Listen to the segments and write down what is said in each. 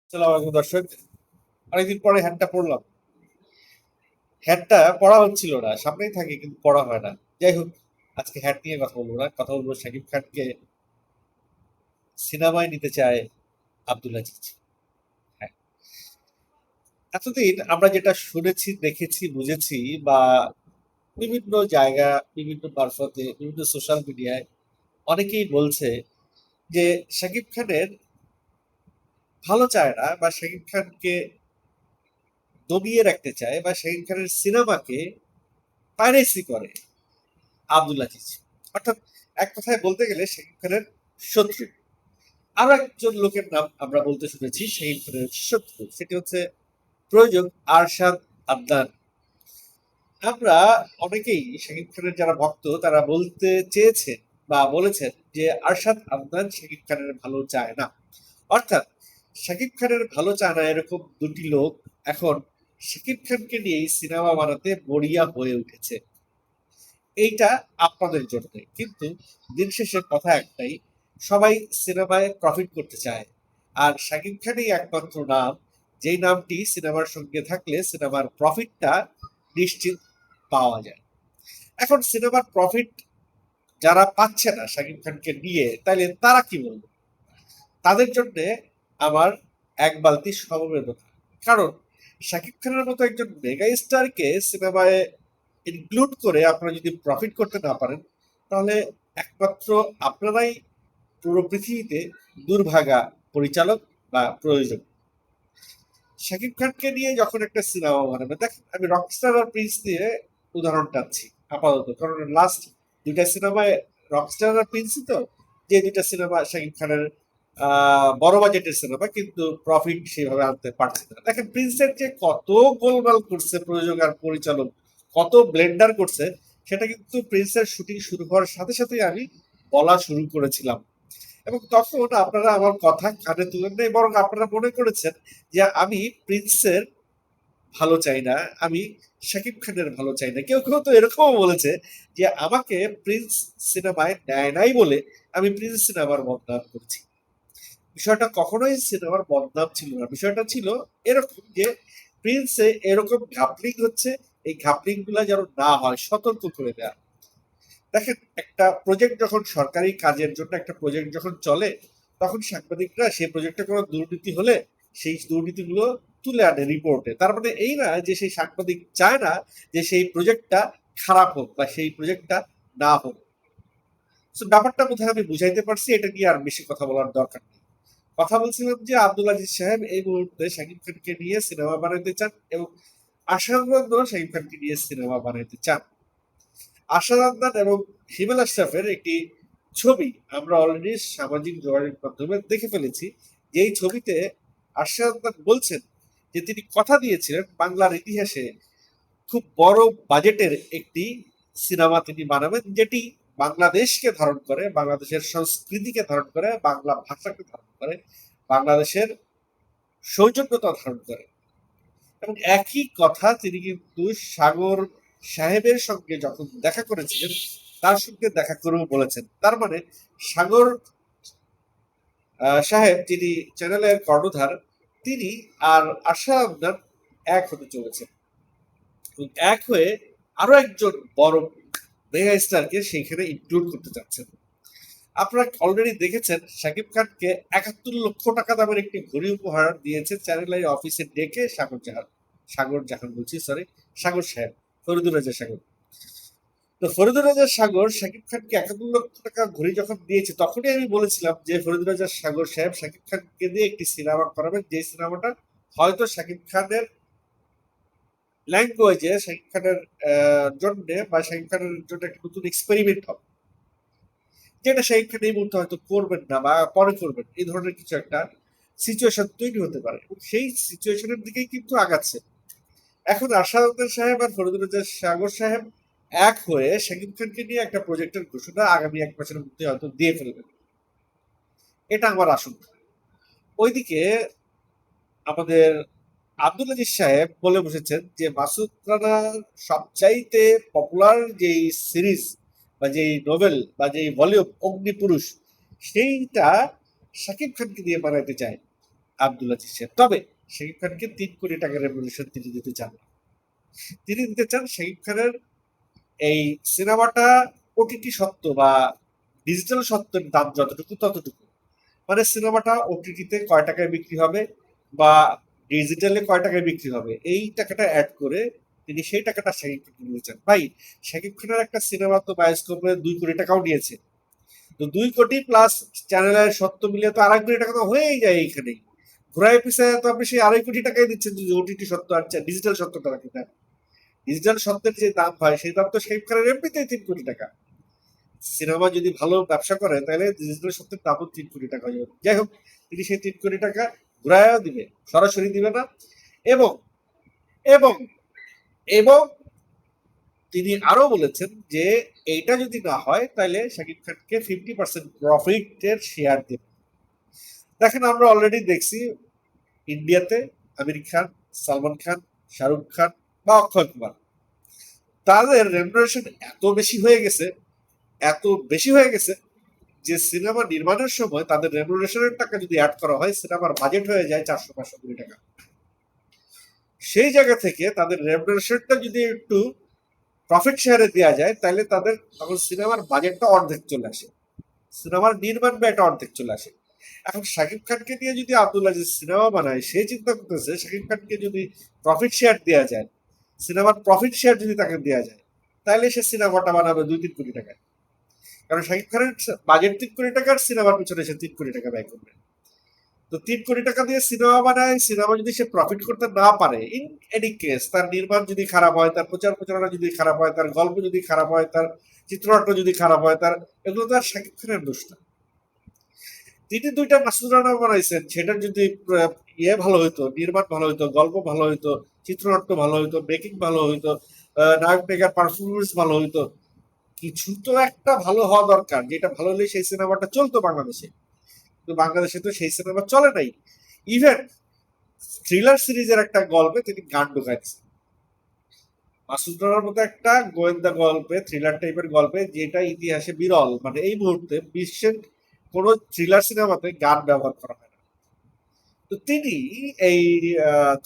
আসসালামু আলাইকুম দর্শক। অনেকদিন পরে হ্যাটটা পড়লাম। হ্যাটটা পড়া হচ্ছিল না, সামনেই থাকে কিন্তু পড়া হয় না। যাই হোক, আজকে হ্যাট নিয়ে কথা বলবো না, কথা বলবো শাকিব খানকে সিনেমায় নিতে চায় আব্দুল আজিজ। হ্যাঁ, এতদিন আমরা যেটা শুনেছি, দেখেছি, বুঝেছি বা বিভিন্ন জায়গা, বিভিন্ন মারফতে, বিভিন্ন সোশ্যাল মিডিয়ায় অনেকেই বলছে যে শাকিব খানের ভালো চায় না, বা শাকিব খানকে দমিয়ে রাখতে চায়, বা শাকিব খানের সিনেমাকে পাইরেসি করে আব্দুল আজিজ। অর্থাৎ এক কথায় বলতে গেলে শাকিব খানের শত্রু। আরো একজন লোকের নাম আমরা বলতে শুনেছি শাকিব খানের শত্রু, সেটি হচ্ছে প্রযোজক আরশাদ আদনান। আমরা অনেকেই শাকিব খানের যারা ভক্ত তারা বলতে চেয়েছেন বা বলেছেন যে আরশাদ আদনান শাকিব খানের ভালো চায় না। অর্থাৎ শাকিব খানের ভালো চায় না এরকম দুটি লোক এখন শাকিব খানকে নিয়েই সিনেমা বানাতে মরিয়া হয়ে উঠেছে। এইটা আপনাদের জন্য, কিন্তু দিন শেষে কথা একটাই, সবাই সিনেমায় প্রফিট করতে চায়। আর শাকিব খানই একমাত্র নাম, যেই নামটি সিনেমার সঙ্গে থাকলে সিনেমার প্রফিটটা নিশ্চিত পাওয়া যায়। এখন সিনেমার প্রফিট যারা পাচ্ছে না শাকিব খানকে নিয়ে, তাইলে তারা কি বলবে? তাদের জন্য আমার এক বালতি সমবেদনা। কারণ শাকিব খানের মতো একজন মেগা স্টারকে সিনেমায় ইনক্লুড করে আপনারা যদি প্রফিট করতে না পারেন, তাহলে একমাত্র আপনারাই পুরো পৃথিবীতে দুর্ভাগা পরিচালক বা প্রয়োজন। শাকিব খানকে নিয়ে যখন একটা সিনেমা বানাবে, দেখেন আমি রকস্টার আর প্রিন্স দিয়ে উদাহরণ টানছি আপাতত, কারণ লাস্ট দুইটা সিনেমায় রকস্টার আর প্রিন্সই তো, যে দুইটা সিনেমা শাকিব খানের বড় বাজেটের সিনেমা, কিন্তু প্রফিট সেভাবে আনতে পারছে না। দেখেন প্রিন্সের যে কত গোলমাল করছে প্রযোজক আর পরিচালক, কত ব্লেন্ডার করছে, সেটা কিন্তু প্রিন্সের শুটিং শুরু হওয়ার সাথে সাথে আমি বলা শুরু করেছিলাম। এবং তখন আপনারা আমার কথা কানে তুলেন নাই, বরং আপনারা মনে করেছেন যে আমি প্রিন্সের ভালো চাই না, আমি শাকিব খানের ভালো চাই না। কেউ কেউ তো এরকমও বলেছে যে আমাকে প্রিন্স সিনেমায় নেয় নাই বলে আমি প্রিন্স সিনেমার বদনাম করছি। বিষয়টা কখনোই সিনেমার বদনাম ছিল না, বিষয়টা ছিল এরকম যে প্রিন্সে এরকম ঘাপলিং হচ্ছে, এই ঘাপলিং গুলা যেন না হয় সতর্ক করে দেয়া। দেখেন, একটা প্রজেক্ট যখন সরকারি কাজের জন্য একটা প্রজেক্ট যখন চলে, তখন সাংবাদিকরা সেই প্রজেক্টে কোনো দুর্নীতি হলে সেই দুর্নীতিগুলো তুলে আনে রিপোর্টে। তার মানে এই না যে সেই সাংবাদিক চায় না যে সেই প্রজেক্টটা খারাপ হোক বা সেই প্রজেক্টটা না হোক। তো ব্যাপারটা বোধহয় আমি বুঝাইতে পারছি, এটা নিয়ে আর বেশি কথা বলার দরকার নেই। কথা বলছিলাম যে আব্দুল আজিজ সাহেব এই মুহূর্তে শাকিব খানকে নিয়ে সিনেমা বানাইতে চান, এবং আশানুরূপ শাকিব খানকে নিয়ে সিনেমা বানাইতে চান। আশাদ আদনান এবং হিমেল আশরাফের একটি ছবি আমরা অলরেডি সামাজিক যোগাযোগ মাধ্যমে দেখে ফেলেছি, যেই ছবিতে আশাদ আদনান বলছেন যে তিনি কথা দিয়েছিলেন বাংলার ইতিহাসে খুব বড় বাজেটের একটি সিনেমা তিনি বানাবেন, যেটি বাংলাদেশকে ধারণ করে, বাংলাদেশের সংস্কৃতিকে ধারণ করে, বাংলা ভাষাকে ধারণ করে, বাংলাদেশের সৌজন্যতা ধারণ করে। এবং একই কথা তিনি কিন্তু সাগর সাহেবের সঙ্গে যখন দেখা করেছিলেন, তার সঙ্গে দেখা করেও বলেছেন। তার মানে সাগর সাহেব, যিনি চ্যানেলের কর্ণধার, তিনি আর আশা আবদার এক হতে চলেছেন, এবং এক হয়ে আরো একজন বড় মেগা স্টারকে সেইখানে ইনক্লুড করতে চাচ্ছেন। আপনারা অলরেডি দেখেছেন শাকিব খানকে ৭১ লক্ষ টাকা দামের একটি ঘড়ি উপহার দিয়েছে চ্যানেল আই অফিসে ডেকে সাগর জাহান বলছি, সরি, সাগর সাহেব, ফরিদুর রাজা সাগর। তো ফরিদুর রাজা সাগর শাকিব খানকে ৭১ লক্ষ টাকা ঘড়ি যখন দিয়েছে, তখনই আমি বলেছিলাম যে ফরিদুর রাজা সাগর সাহেব শাকিব খানকে দিয়ে একটি সিনেমা করাবেন, যে সিনেমাটা হয়তো শাকিব খানের ল্যাঙ্গুয়েজে, শাকিব খানের জন্য বা শাকিব খানের জন্য একটা নতুন এক্সপেরিমেন্ট হবে, যেটা শাকিব খান এই মুহূর্তে হয়তো করবেন না বা পরে করবেন, এই ধরনের কিছু একটা সিচুয়েশন তৈরি হতে পারে, এবং সেই সিচুয়েশনের দিকেই কিন্তু আগাচ্ছে। এখন আশাউদ্দিন সাহেব আর ফরিদুর রাজা সাগর সাহেব এক হয়ে শাকিব খানকে নিয়ে একটা প্রজেক্টের ঘোষণা আগামী ১ মাসের মধ্যে হয়তো দিয়ে ফেলবেন, এটা আমার আশঙ্কা। ওইদিকে আমাদের আব্দুল আজিজ সাহেব বলে বসেছেন যে মাসুদ রানার সবচাইতে পপুলার যেই সিরিজ বা যেই নোবেল বা যেই ভলিউম অগ্নিপুরুষ, সেইটা শাকিব খানকে দিয়ে বানাইতে চায়। আব্দুল আজিজ সাহেব। তবে শাকিব খানকে 3 কোটি টাকার রেমুনারেশন তিনি দিতে চান না। তিনি দিতে চান শাকিব খানের এই সিনেমাটা ওটিটি সত্ত্ব বা ডিজিটাল সত্ত্বের দাম যতটুকু ততটুকু, মানে সিনেমাটা ওটিটিতে কয় টাকায় বিক্রি হবে বা ডিজিটালে কয় টাকায় বিক্রি হবে, এই টাকাটা অ্যাড করে তিনি সেই টাকাটা শাকিব খানকে দিতে চান। ভাই, শাকিব খানের একটা সিনেমা তো বায়োস্কোপে 2 কোটি টাকাও নিয়েছে। তো 2 কোটি প্লাস চ্যানেলের সত্ত্ব মিলিয়ে তো 2.5 কোটি টাকা তো হয়েই যায় এইখানেই। ঘোরায় পিছায় তো আপনি সেই 2.5 কোটি টাকাই দিচ্ছেন যদি ওটিটি সত্ত্ব আর ডিজিটাল সত্ত্বটা রাখেন। ডিজিটাল সত্ত্বের যে দাম হয় সেই দাম তো শাকিব খানের এমনিতেই 3 কোটি টাকা। সিনেমা যদি ভালো ব্যবসা করে তাহলে ডিজিটাল সত্ত্বের দামও 3 কোটি টাকা হয়ে যাবে। যাই হোক, তিনি সেই 3 কোটি টাকা ঘুরাইয়া দিবে, সরাসরি দিবে না। এবং এবং এবং তিনি আরো বলেছেন যে এইটা যদি না হয় তাহলে শাকিব খানকে 50% প্রফিটের শেয়ার দেবে। দেখেন, আমরা অলরেডি দেখছি ইন্ডিয়াতে আমির খান, সালমান খান, শাহরুখ খান বা অক্ষয় কুমার, তাদের রেমুনারেশন এত বেশি হয়ে গেছে যে সিনেমা নির্মাণের সময় তাদের রেমুনারেশনের টাকা যদি অ্যাড করা হয়, সিনেমার বাজেট হয়ে যায় 400-500 কোটি টাকা। সেই জায়গা থেকে তাদের রেমুনারেশনটা যদি একটু প্রফিট শেয়ারে দেওয়া যায় তাহলে তাদের তখন সিনেমার বাজেটটা অর্ধেক চলে আসে, সিনেমার নির্মাণ ব্যয়টা অর্ধেক চলে আসে। এখন শাকিব খানকে দিয়ে যদি আব্দুল আজিজ সিনেমা বানায়, সে চিন্তা করতেছে শাকিব খানকে যদি প্রফিট শেয়ার দেওয়া যায়, সিনেমার প্রফিট শেয়ার যদি তাকে দেওয়া যায়, তাহলে সে সিনেমাটা বানাবে 2-3 কোটি টাকায়। কারণ শাকিব খানের বাজেট 3 কোটি টাকার, সিনেমার পিছনে সে 3 কোটি টাকা ব্যয় করবে। তো 3 কোটি টাকা দিয়ে সিনেমা বানায়, সিনেমা যদি সে প্রফিট করতে না পারে, ইন এনি কেস তার নির্মাণ যদি খারাপ হয়, তার প্রচার প্রচারণা যদি খারাপ হয়, তার গল্প যদি খারাপ হয়, তার চিত্রনাট্য যদি খারাপ হয়, তার এগুলো তো আর শাকিব খানের দোষ না। তিনি 2টা মাসুদ রানা বানাইছেন, সেটার যদি ইয়ে ভালো হইতো, নির্মাণ ভালো হইতো, গল্প ভালো হইতো, চিত্রনাট্য ভালো হইতো, মেকিং ভালো হইতো, নায়ক নায়িকার পারফরমেন্স ভালো হইতো, কিছু তো একটা ভালো হওয়া দরকার, যেটা ভালো হলে সেই সিনেমাটা চলতো বাংলাদেশে। কিন্তু বাংলাদেশে তো সেই সিনেমা চলে নাই। ইভেন থ্রিলার সিরিজের একটা গল্পে তিনি গান ঢুকাই দিচ্ছেন, মাসুদ রানার মতো একটা গোয়েন্দা গল্পে, থ্রিলার টাইপের গল্পে, যেটা ইতিহাসে বিরল, মানে এই মুহূর্তে বিশ্বের কোন থ্রিলার সিনেমাতে গান ব্যবহার করা হয় না। তো তিনি এই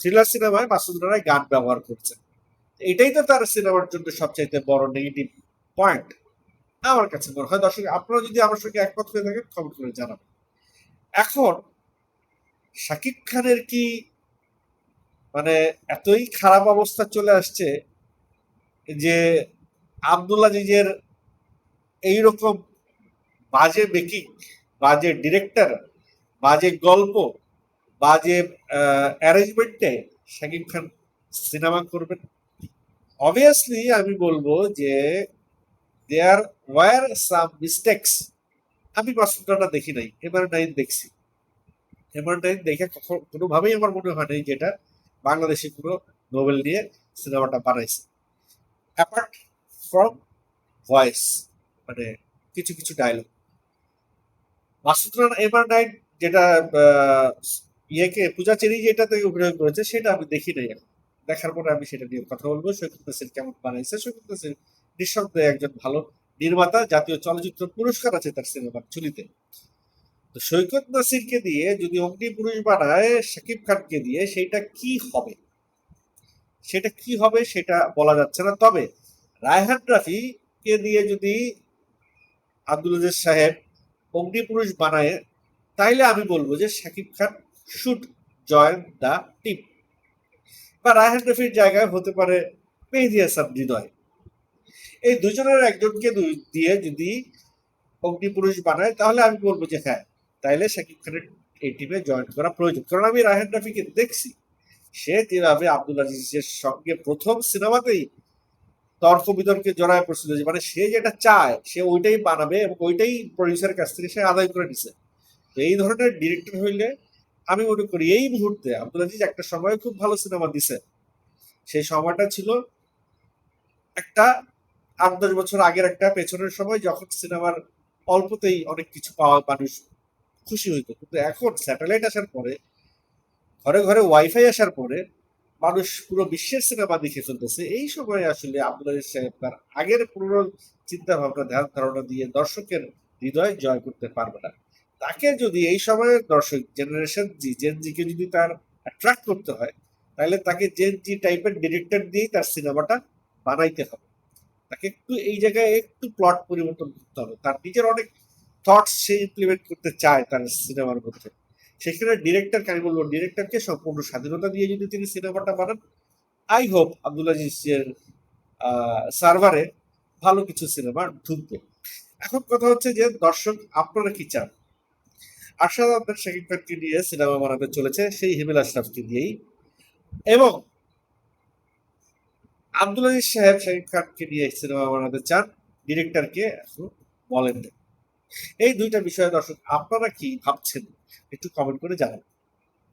থ্রিলার সিনেমায় মাসুদ রানায় গান ব্যবহার করছেন। এটাই তো তার সিনেমার জন্য সবচাইতে বড় নেগেটিভ পয়েন্ট আমার কাছে মনে হয়। দর্শক, আপনারা যদি আমার সঙ্গে একমত হয়ে থাকেন কমেন্ট করে জানাবেন। এখন শাকিব খানের কি মানে এতই খারাপ অবস্থা চলে আসছে যে আব্দুল আজিজের এইরকম বাজে মেকিং, বাজে ডিরেক্টর, বাজে গল্প, বাজে অ্যারেঞ্জমেন্টে শাকিব খান সিনেমা করবেন? অবভিয়াসলি আমি বলবো যে দেয়ার ওয়ার সাম মিস্টেক্স। আমি মাসুদ রানা দেখি নাই, এমআর9 দেখছি। এমআর9 দেখে কোনোভাবেই আমার মনে হয় নাই যেটা বাংলাদেশি কোনো নোবেল নিয়ে সিনেমাটা বানাইছে, অ্যাপার্ট ফ্রম ভয়েস, মানে কিছু কিছু ডায়লগ। মাসুদ রানা এমআর9 যেটা ইয়েকে পূজা চেরি যেটাতে অভিনয় করেছে সেটা আমি দেখি নাই এখন। দেখার পরে আমি সেটা নিয়ে কথা বলবো। সৈকত নাসির কেমন বানাইছে? সৈকত নাসির নিঃসন্দেহে একজন ভালো নির্মাতা, জাতীয় চলচ্চিত্র পুরস্কার আছে তার সিনেমার ঝুলিতে। তো সৈকত নাসিরকে দিয়ে যদি অগ্নি পুরুষ বানায় শাকিব খানকে দিয়ে, সেটা বলা যাচ্ছে না। তবে রায়হান রাফি কে দিয়ে যদি আব্দুল আজিজ সাহেব অগ্নিপুরুষ বানায়, তাইলে আমি বলবো যে Shakib Khan should join the team. বা রায়হান রফির জায়গায় হতে পারে মেহেদী হাসান হৃদয়। এই দুজনের একজনকে দিয়ে যদি অগ্নিপুরুষ বানায় তাহলে আমি বলবো যে হ্যাঁ, তাইলে শাকিব খানের এই টিমে জয়েন করা প্রয়োজন। কারণ আমি রায়হান রফিকে দেখছি সে যেভাবে আব্দুল আজিজের সঙ্গে প্রথম সিনেমাতেই তর্ক বিতর্কে জড়ায় পড়ছিল, যে মানে সে যেটা চায় সে ওইটাই বানাবে এবং ওইটাই প্রডিউসারের কাছ থেকে সে আদায় করে নিছে। তো এই ধরনের ডিরেক্টর হইলে আমি মনে করি এই মুহূর্তে আব্দুল আজিজ একটা সময় খুব ভালো সিনেমা দিছে। সেই সময়টা ছিল একটা 8-10 বছর আগের একটা পেছনের সময়, যখন সিনেমার অল্পতেই অনেক কিছু পাওয়া মানুষ খুশি হইতো। কিন্তু এখন স্যাটেলাইট আসার পরে, ঘরে ঘরে ওয়াইফাই আসার পরে মানুষ পুরো বিশ্বের সিনেমা দেখে চলতেছে। এই সময় আসলে আব্দুল আজিজ সাহেব তার আগের পুরো চিন্তা ভাবনা, ধ্যান ধারণা দিয়ে দর্শকের হৃদয় জয় করতে পারবে না। তাকে যদি এই সময়ের দর্শক জেনারেশন জেন জিকে যদি তার অ্যাট্রাক্ট করতে হয়, তাহলে তাকে জেন জি টাইপের ডিরেক্টর দিয়েই তার সিনেমাটা বানাইতে হবে। তাকে একটু এই জায়গায় একটু প্লট পরিবর্তন করতে হবে। তার নিজের অনেক থটস সে ইমপ্লিমেন্ট করতে চায় তার সিনেমার মধ্যে। সেখানে ডিরেক্টরকে আমি বলবো ডিরেক্টরকে সম্পূর্ণ স্বাধীনতা দিয়ে যদি তিনি সিনেমাটা বানান, আই হোপ আব্দুল আজিজের সার্ভারে ভালো কিছু সিনেমা ঢুকবে। এখন কথা হচ্ছে যে দর্শক আপনারা কি চান? আরশাদ আহমেদ শাকিব খানকে নিয়ে সিনেমা বানাতে চলেছে সেই হিমেল আশরাফকে দিয়েই, এবং আব্দুল আজিজ সাহেব শাকিব খানকে নিয়ে সিনেমা বানাতে চান, ডিরেক্টরকে এখন বলেন না। এই দুইটা বিষয়ে দর্শক আপনারা কি ভাবছেন একটু কমেন্ট করে জানান।